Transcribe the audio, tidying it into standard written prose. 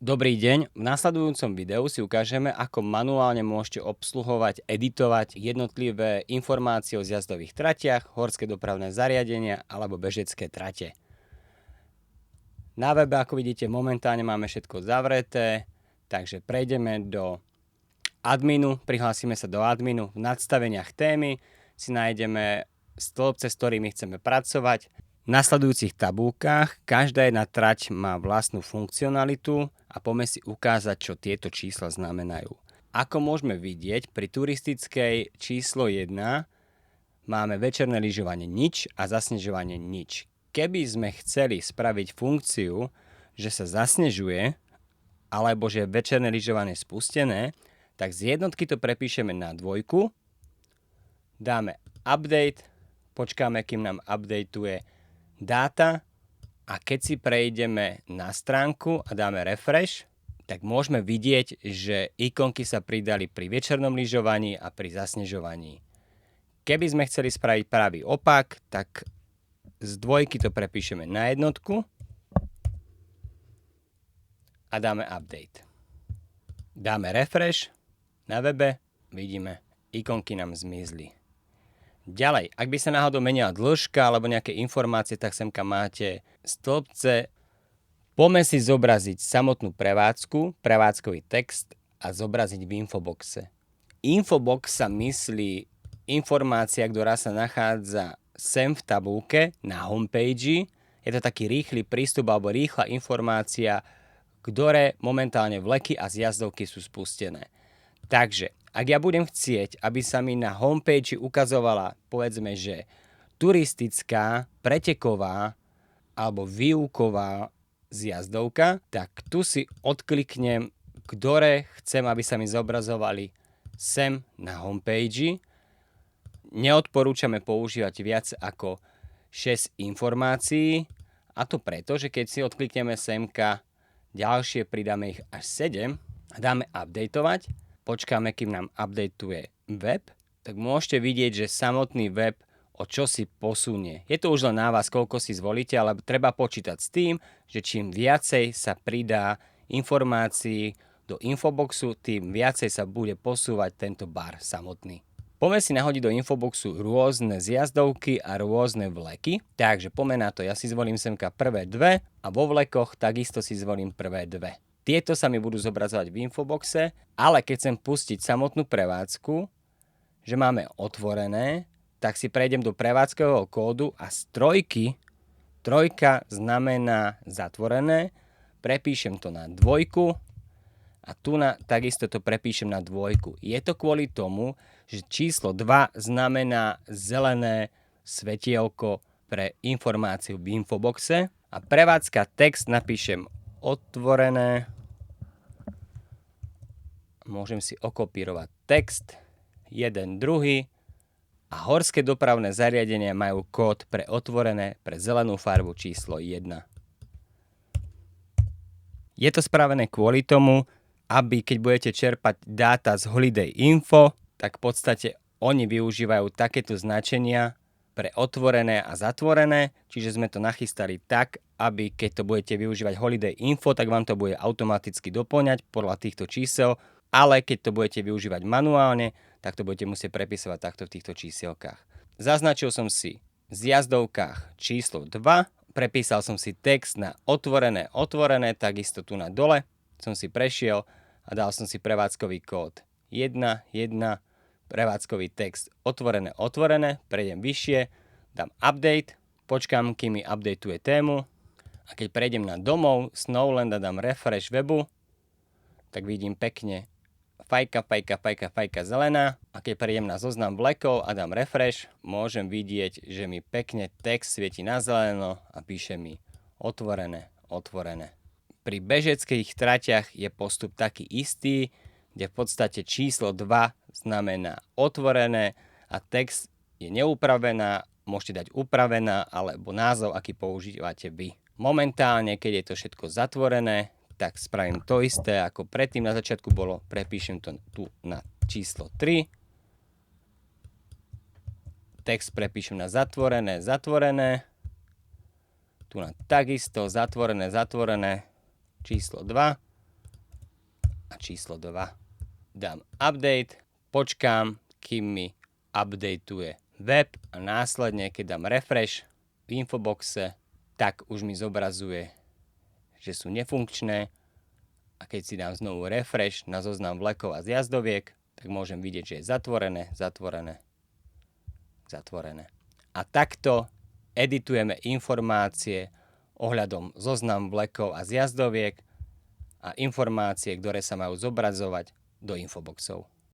Dobrý deň, v nasledujúcom videu si ukážeme, ako manuálne môžete obsluhovať, editovať jednotlivé informácie o zjazdových tratiach, horské dopravné zariadenia alebo bežecké trate. Na webe, ako vidíte, momentálne máme všetko zavreté, takže prejdeme do adminu, prihlásime sa do adminu, v nadstaveniach témy si nájdeme stĺpce, s ktorými chceme pracovať. V nasledujúcich tabulkách každá jedna trať má vlastnú funkcionalitu a poďme si ukázať, čo tieto čísla znamenajú. Ako môžeme vidieť, pri turistickej číslo 1 máme večerné lyžovanie nič a zasnežovanie nič. Keby sme chceli spraviť funkciu, že sa zasnežuje alebo že je večerné lyžovanie spustené, tak z jednotky to prepíšeme na dvojku, dáme update, počkáme, kým nám updateuje dáta a keď si prejdeme na stránku a dáme refresh, tak môžeme vidieť, že ikonky sa pridali pri večernom lyžovaní a pri zasnežovaní. Keby sme chceli spraviť pravý opak, tak z dvojky to prepíšeme na jednotku a dáme update. Dáme refresh, na webe vidíme, ikonky nám zmizli. Ďalej, ak by sa náhodou menila dĺžka alebo nejaké informácie, tak semka máte stĺpce. Poďme si zobraziť samotnú prevádzku, prevádzkový text a zobraziť v infoboxe. Infobox sa myslí informácia, ktorá sa nachádza sem v tabulke na homepage. Je to taký rýchly prístup alebo rýchla informácia, ktoré momentálne vleky a zjazdovky sú spustené. Takže, ak ja budem chcieť, aby sa mi na homepage ukazovala, povedzme, že turistická, preteková alebo výuková zjazdovka, tak tu si odkliknem, ktoré chcem, aby sa mi zobrazovali sem na homepage. Neodporúčame používať viac ako 6 informácií, a to preto, že keď si odklikneme semka, ďalšie pridáme ich až 7 a dáme updateovať, počkáme, kým nám updateuje web, tak môžete vidieť, že samotný web o čo si posunie. Je to už len na vás, koľko si zvolíte, ale treba počítať s tým, že čím viacej sa pridá informácií do infoboxu, tým viacej sa bude posúvať tento bar samotný. Poďme si nahodiť do infoboxu rôzne zjazdovky a rôzne vleky. Takže poďme na to, ja si zvolím semka prvé dve a vo vlekoch takisto si zvolím prvé dve. Tieto sa mi budú zobrazovať v infoboxe, ale keď chcem pustiť samotnú prevádzku, že máme otvorené, tak si prejdem do prevádzkového kódu a z trojka znamená zatvorené, prepíšem to na dvojku a tu takisto to prepíšem na dvojku. Je to kvôli tomu, že číslo 2 znamená zelené svetielko pre informáciu v infoboxe a prevádzka text napíšem otvorené. Môžem si okopírovať text, jeden, druhý a horské dopravné zariadenia majú kód pre otvorené pre zelenú farbu číslo 1. Je to spravené kvôli tomu, aby keď budete čerpať dáta z Holiday Info, tak v podstate oni využívajú takéto značenia pre otvorené a zatvorené, čiže sme to nachystali tak, aby keď to budete využívať Holiday Info, tak vám to bude automaticky doplňať podľa týchto čísel, ale keď to budete využívať manuálne, tak to budete musieť prepisovať takto v týchto čísielkách. Zaznačil som si v zjazdovkách číslo 2, prepísal som si text na otvorené, takisto tu na dole som si prešiel a dal som si prevádzkový kód 1, prevádzkový text otvorené, prejdem vyššie, dám update, počkám, kým mi updateuje tému a keď prejdem na domov Snowland a dám refresh webu, tak vidím pekne fajka zelená a keď prejdem na zoznam vlekov a dám refresh, môžem vidieť, že mi pekne text svieti na zeleno a píše mi otvorené. Pri bežeckých tratiach je postup taký istý, kde v podstate číslo 2 znamená otvorené a text je neupravená, môžete dať upravená alebo názov, aký používate vy. Momentálne, keď je to všetko zatvorené, tak spravím to isté, ako predtým na začiatku bolo, prepíšem to tu na číslo 3. Text prepíšem na zatvorené. Tu na takisto zatvorené, číslo 2. číslo 2. Dám update, počkám, kým mi updateuje web a následne, keď dám refresh v infoboxe, tak už mi zobrazuje, že sú nefunkčné a keď si dám znovu refresh na zoznam vlekov a zjazdoviek, tak môžem vidieť, že je zatvorené. A takto editujeme informácie ohľadom zoznam vlekov a zjazdoviek a informácie, ktoré sa majú zobrazovať do infoboxov.